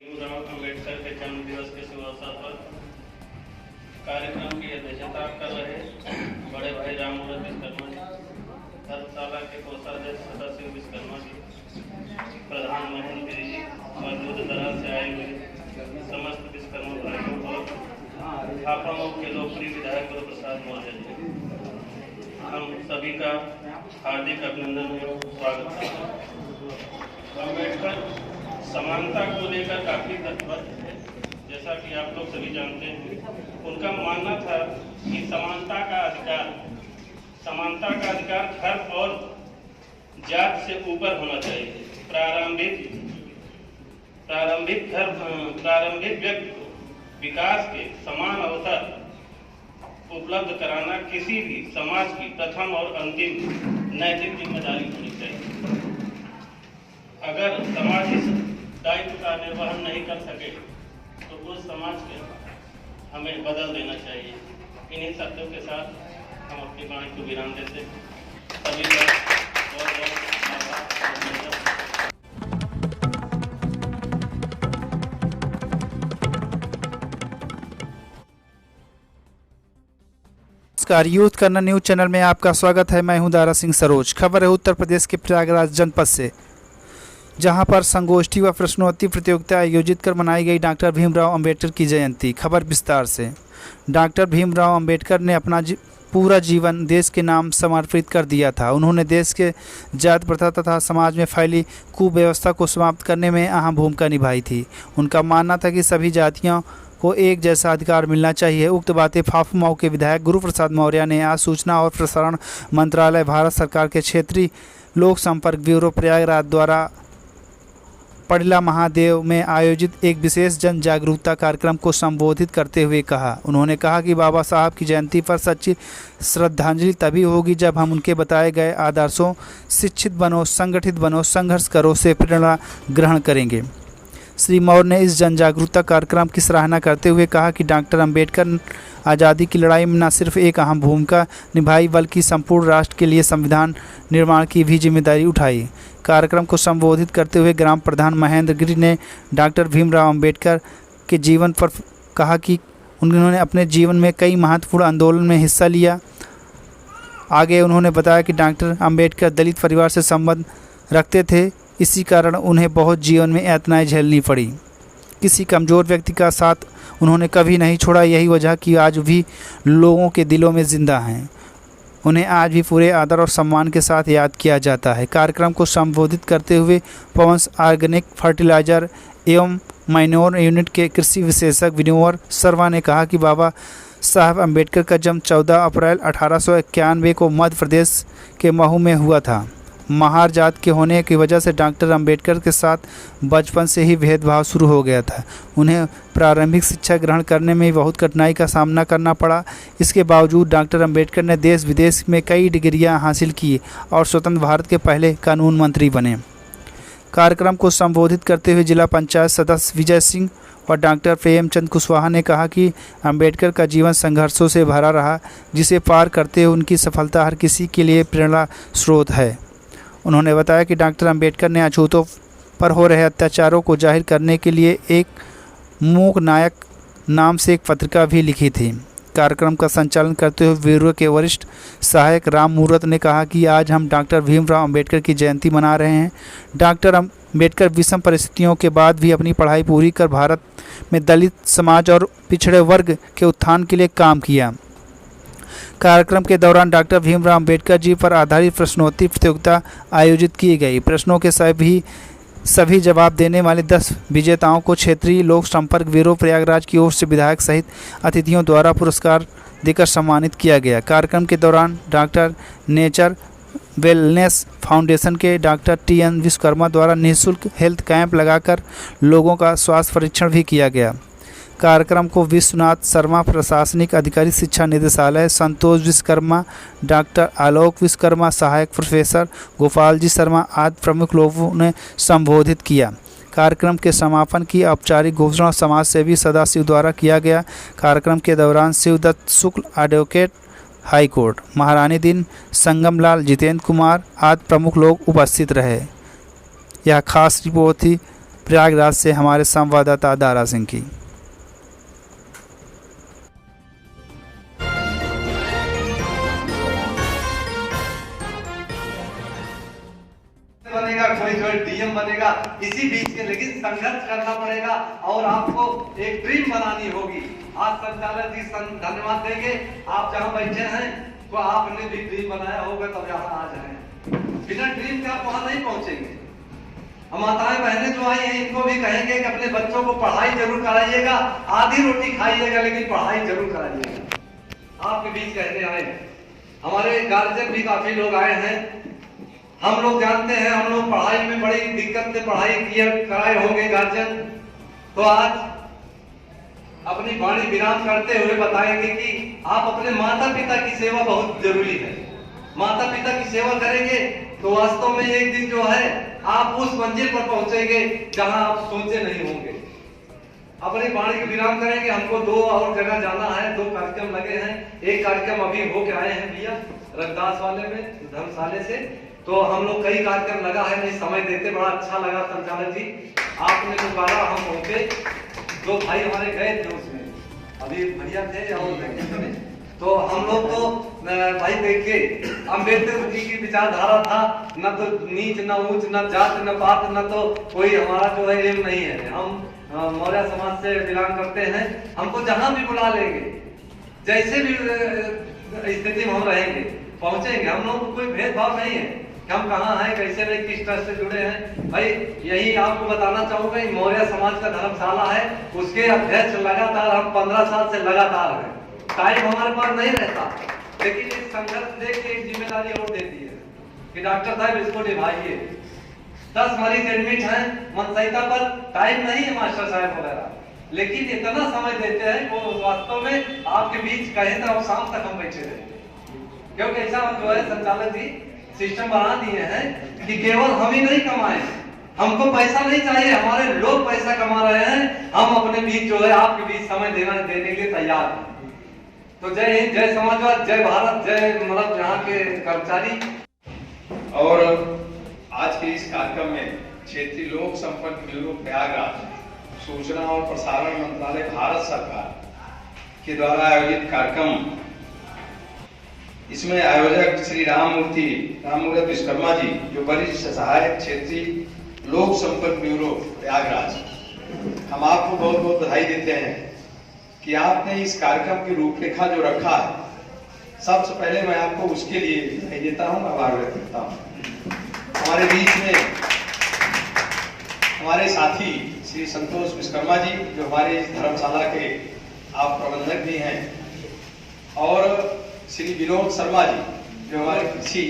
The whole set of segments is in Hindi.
भीमराव अम्बेडकर के जन्म दिवस के शुभ अवसर पर कार्यक्रम की अध्यक्षता कर रहे बड़े भाई राममूर्त विश्वकर्मा जी, धर्मशाला के कोषाध्यक्ष सदाशिव विश्वकर्मा जी, प्रधान महेंद्र गिरी जी और दूर दराज से आए हुए समस्त विश्वकर्मा भाइयों और हापा के लोकप्रिय विधायक गुरु प्रसाद मौर्य जी, हम सभी का हार्दिक अभिनंदन एवं स्वागत करते हैं। अम्बेडकर समानता को लेकर काफी तत्पर है। जैसा कि आप लोग सभी जानते हैं, उनका मानना था कि समानता का अधिकार धर्म और जात से ऊपर होना चाहिए। प्रारंभिक व्यक्ति को विकास के समान अवसर उपलब्ध कराना किसी भी समाज की प्रथम और अंतिम नैतिक जिम्मेदारी होनी चाहिए। अगर समाज इस दायित्व का निर्वहन नहीं कर सके तो उस समाज के हमें बदल देना चाहिए। इन्हीं शब्दों के साथ हम अपनी वाणी को विराम देते सभी का बहुत नमस्कार, यूथ कर्नल न्यूज चैनल में आपका स्वागत है। मैं हूं दारा सिंह सरोज। खबर है उत्तर प्रदेश के प्रयागराज जनपद से, जहां पर संगोष्ठी व प्रश्नोत्तरी प्रतियोगिता आयोजित कर मनाई गई डॉक्टर भीमराव अंबेडकर की जयंती। खबर विस्तार से। डॉक्टर भीमराव अंबेडकर ने अपना पूरा जीवन देश के नाम समर्पित कर दिया था। उन्होंने देश के जात प्रथा तथा समाज में फैली कुव्यवस्था को समाप्त करने में अहम भूमिका निभाई थी। उनका मानना था कि सभी जातियों को एक जैसा अधिकार मिलना चाहिए। उक्त बातें फाफू के विधायक गुरु प्रसाद मौर्य ने आज सूचना और प्रसारण मंत्रालय, भारत सरकार के क्षेत्रीय लोक संपर्क ब्यूरो प्रयागराज द्वारा पड़िला महादेव में आयोजित एक विशेष जन जागरूकता कार्यक्रम को संबोधित करते हुए कहा। उन्होंने कहा कि बाबा साहब की जयंती पर सच्ची श्रद्धांजलि तभी होगी जब हम उनके बताए गए आदर्शों शिक्षित बनो, संगठित बनो, संघर्ष करो से प्रेरणा ग्रहण करेंगे। श्री मौर्य ने इस जन जागरूकता कार्यक्रम की सराहना करते हुए कहा कि डॉक्टर अंबेडकर आज़ादी की लड़ाई में न सिर्फ एक अहम भूमिका निभाई बल्कि संपूर्ण राष्ट्र के लिए संविधान निर्माण की भी जिम्मेदारी उठाई। कार्यक्रम को संबोधित करते हुए ग्राम प्रधान महेंद्र गिरी ने डॉक्टर भीमराव अंबेडकर के जीवन पर कहा कि उन्होंने अपने जीवन में कई महत्वपूर्ण आंदोलन में हिस्सा लिया। आगे उन्होंने बताया कि डॉक्टर अंबेडकर दलित परिवार से संबंध रखते थे, इसी कारण उन्हें बहुत जीवन में यातनाएं झेलनी पड़ी। किसी कमज़ोर व्यक्ति का साथ उन्होंने कभी नहीं छोड़ा। यही वजह कि आज भी लोगों के दिलों में जिंदा हैं। उन्हें आज भी पूरे आदर और सम्मान के साथ याद किया जाता है। कार्यक्रम को संबोधित करते हुए पवंस ऑर्गेनिक फर्टिलाइजर एवं मैन्योर यूनिट के कृषि विशेषज्ञ विनोवर शर्मा ने कहा कि बाबा साहब अम्बेडकर का जन्म 14 अप्रैल 1891 को मध्य प्रदेश के महू में हुआ था। महार जात के होने की वजह से डॉक्टर अंबेडकर के साथ बचपन से ही भेदभाव शुरू हो गया था। उन्हें प्रारंभिक शिक्षा ग्रहण करने में बहुत कठिनाई का सामना करना पड़ा। इसके बावजूद डॉक्टर अंबेडकर ने देश विदेश में कई डिग्रियां हासिल की और स्वतंत्र भारत के पहले कानून मंत्री बने। कार्यक्रम को संबोधित करते हुए जिला पंचायत सदस्य विजय सिंह और डॉक्टर प्रेमचंद कुशवाहा ने कहा कि अंबेडकर का जीवन संघर्षों से भरा रहा, जिसे पार करते हुए उनकी सफलता हर किसी के लिए प्रेरणा स्रोत है। उन्होंने बताया कि डॉक्टर अंबेडकर ने अछूतों पर हो रहे अत्याचारों को जाहिर करने के लिए एक मूक नायक नाम से एक पत्रिका भी लिखी थी। कार्यक्रम का संचालन करते हुए ब्यूरो के वरिष्ठ सहायक राममूर्त ने कहा कि आज हम डॉक्टर भीमराव अंबेडकर की जयंती मना रहे हैं। डॉक्टर अंबेडकर विषम परिस्थितियों के बाद भी अपनी पढ़ाई पूरी कर भारत में दलित समाज और पिछड़े वर्ग के उत्थान के लिए काम किया। कार्यक्रम के दौरान डॉक्टर भीमराव अंबेडकर जी पर आधारित प्रश्नोत्तरी प्रतियोगिता आयोजित की गई। प्रश्नों के सभी जवाब देने वाले 10 विजेताओं को क्षेत्रीय लोक संपर्क ब्यूरो प्रयागराज की ओर से विधायक सहित अतिथियों द्वारा पुरस्कार देकर सम्मानित किया गया। कार्यक्रम के दौरान डॉक्टर नेचर वेलनेस फाउंडेशन के डॉक्टर TN विश्वकर्मा द्वारा निःशुल्क हेल्थ कैंप लगाकर लोगों का स्वास्थ्य परीक्षण भी किया गया। कार्यक्रम को विश्वनाथ शर्मा प्रशासनिक अधिकारी शिक्षा निदेशालय, संतोष विश्वकर्मा, डॉक्टर आलोक विश्वकर्मा, सहायक प्रोफेसर गोपाल जी शर्मा आदि प्रमुख लोगों ने संबोधित किया। कार्यक्रम के समापन की औपचारिक घोषणा समाज सेवी सदाशिव द्वारा किया गया। कार्यक्रम के दौरान शिवदत्त शुक्ल एडवोकेट हाई कोर्ट, महारानी दिन, संगमलाल, जितेंद्र कुमार आदि प्रमुख लोग उपस्थित रहे। यह खास रिपोर्ट थी प्रयागराज से हमारे संवाददाता दारा सिंह की। बनेगा, कोई जो डीएम बनेगा, इसी बीच के लेकिन संघर्ष करना पड़ेगा और आपको एक ड्रीम बनानी होगी। आज संचालक जी धन्यवाद देंगे, आप जहां बैठे हैं तो आपने भी ड्रीम बनाया होगा तब यहाँ आ जाए। बिना ड्रीम के आप वहां नहीं पहुंचेंगे। हम माताएं बहनें जो आई हैं इनको भी कहेंगे कि अपने बच्चों को पढ़ाई जरूर कराइएगा, आधी रोटी खाइएगा लेकिन पढ़ाई जरूर कराइएगा। आपके बीच कहने आए, हमारे गार्जियन भी काफी लोग आए हैं। हम लोग जानते हैं, हम लोग पढ़ाई में बड़ी दिक्कत से पढ़ाई कराए होंगे गार्जियन, तो आज अपनी वाणी विराम करते हुए बताएंगे कि आप अपने माता पिता की सेवा बहुत जरूरी है। माता पिता की सेवा करेंगे तो वास्तव में एक दिन जो है आप उस मंजिल पर पहुंचेंगे जहां आप सोचे नहीं होंगे। अपनी वाणी के विराम करेंगे। हमको 2 और जगह जाना है, 2 कार्यक्रम लगे हैं। एक कार्यक्रम अभी होके आए हैं भैया रविदास वाले में, धर्मशाले से, तो हम लोग कई कार्यक्रम लगा है, नहीं समय देते, बड़ा अच्छा लगा संचालक जी आपने जो कहा, हम पहुंचे। 2 भाई हमारे गए थे उसमें, अभी भैया थे और तो हम लोग तो भाई देखे अम्बेडकर जी की विचारधारा था, न तो नीच न ऊंच न जात न पात, न तो कोई हमारा जो है एम नहीं है। हम मौर्य समाज से बिलोंग करते हैं, हमको जहां भी बुला लेंगे, जैसे भी स्थिति में हम रहेंगे पहुंचेंगे। हम लोग को कोई भेदभाव नहीं है कि हम कहाँ हैं, कैसे नहीं, किस तरह से जुड़े हैं। भाई यही आपको बताना चाहूंगा, मौर्य समाज का धर्मशाला है, उसके अध्यक्ष लगातार हम 15 साल से लगातार हैं। टाइम हमारे पास नहीं रहता, लेकिन इस संघर्ष देख के एक जिम्मेदारी और देती है कि डॉक्टर साहब इसको निभाइए। 10 मरीज एडमिट हैं मनसहिता पर, टाइम नहीं है मास्टर साहब वगैरह, लेकिन इतना समय देते हैं वो वास्तव में आपके बीच कहें तो शाम तक हम बैठे रहेंगे। क्योंकि ऐसा हम जो है संचालक जी सिस्टम बना दिए हैं कि केवल हम ही नहीं कमाए, हमको पैसा नहीं चाहिए, हमारे लोग पैसा कमा रहे हैं, हम अपने बीच जो है आपके बीच समय देने के लिए तैयार हैं। तो जय हिंद, जय समाजवाद, जय भारत, जय मतलब यहाँ के कर्मचारी। और आज के इस कार्यक्रम में क्षेत्रीय लोक संपर्क ब्यूरो प्रयागराज, सूचना और प्रसारण मंत्रालय भारत सरकार के द्वारा आयोजित कार्यक्रम, इसमें आयोजक श्री राममूर्ति विश्वकर्मा जी, जो वरिष्ठ सहायक क्षेत्रीय लोक संपर्क ब्यूरो प्रयागराज, हम आपको बहुत बहुत बधाई देते हैं कि आपने इस कार्यक्रम की रूपरेखा जो रखा है। सबसे पहले मैं आपको उसके लिए बधाई देता हूँ, आभार व्यक्त करता हूँ। हमारे बीच में हमारे साथी श्री संतोष विश्वकर्मा जी, जो हमारे इस धर्मशाला के आप प्रबंधक भी हैं, और श्री विनोद शर्मा जी, जो हमारे कृषि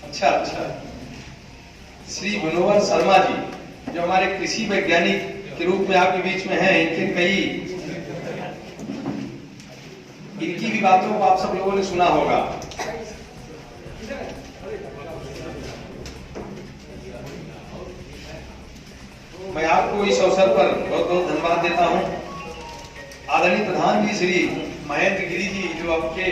अच्छा श्री विनोद शर्मा जी, जो हमारे कृषि वैज्ञानिक के रूप में आपके बीच में हैं। इनकी भी बातों को आप सब लोगों ने सुना होगा। मैं आपको इस अवसर पर बहुत बहुत धन्यवाद देता हूं। आदरणीय प्रधान जी श्री महेंद्र गिरी जी, जो आपके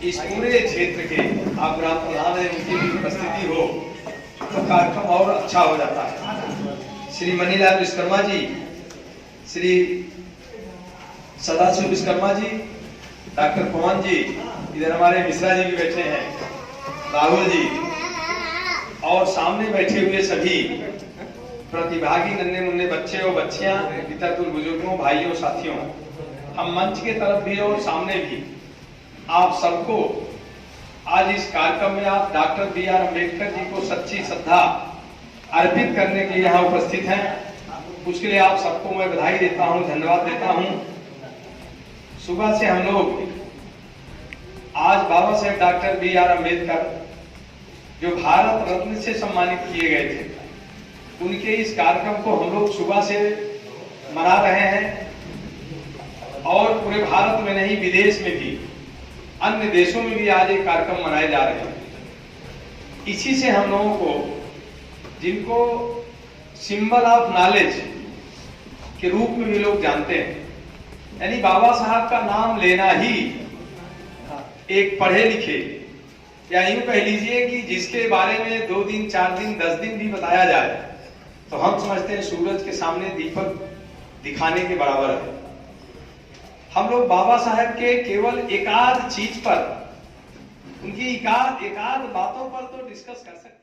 इस पूरे क्षेत्र के आप ग्राम प्रधान हैं, उनकी भी उपस्थिति हो तो कार्यक्रम और अच्छा हो जाता है। श्री मनीलाल विश्वकर्मा जी, श्री सदाशिव विश्वकर्मा जी, डॉक्टर पवन जी, इधर हमारे मिश्रा जी भी बैठे हैं, राहुल जी, और सामने बैठे हुए सभी प्रतिभागी नन्हे मुन्ने बच्चे और बच्चियां, पितृ बुजुर्गों, भाइयों, साथियों, हम मंच के तरफ भी और सामने भी आप सबको आज इस कार्यक्रम में आप डॉक्टर B.R. अम्बेडकर जी को सच्ची श्रद्धा अर्पित करने के लिए यहाँ उपस्थित हैं। उसके लिए आप सबको मैं बधाई देता हूँ, धन्यवाद देता हूँ। सुबह से हम लोग आज बाबा साहेब डॉक्टर B.R. अम्बेडकर, जो भारत रत्न से सम्मानित किए गए थे, उनके इस कार्यक्रम को हम लोग सुबह से मना रहे हैं, और पूरे भारत में नहीं, विदेश में भी, अन्य देशों में भी आज एक कार्यक्रम मनाए जा रहे हैं। इसी से हम लोगों को, जिनको सिंबल ऑफ नॉलेज के रूप में भी लोग जानते हैं, यानी बाबा साहब का नाम लेना ही एक पढ़े लिखे या यूं कह लीजिए कि जिसके बारे में 2 दिन 4 दिन 10 दिन भी बताया जाए तो हम समझते हैं सूरज के सामने दीपक दिखाने के बराबर है। हम लोग बाबा साहब के केवल एकाध चीज पर, उनकी एकाध बातों पर तो डिस्कस कर सकते हैं।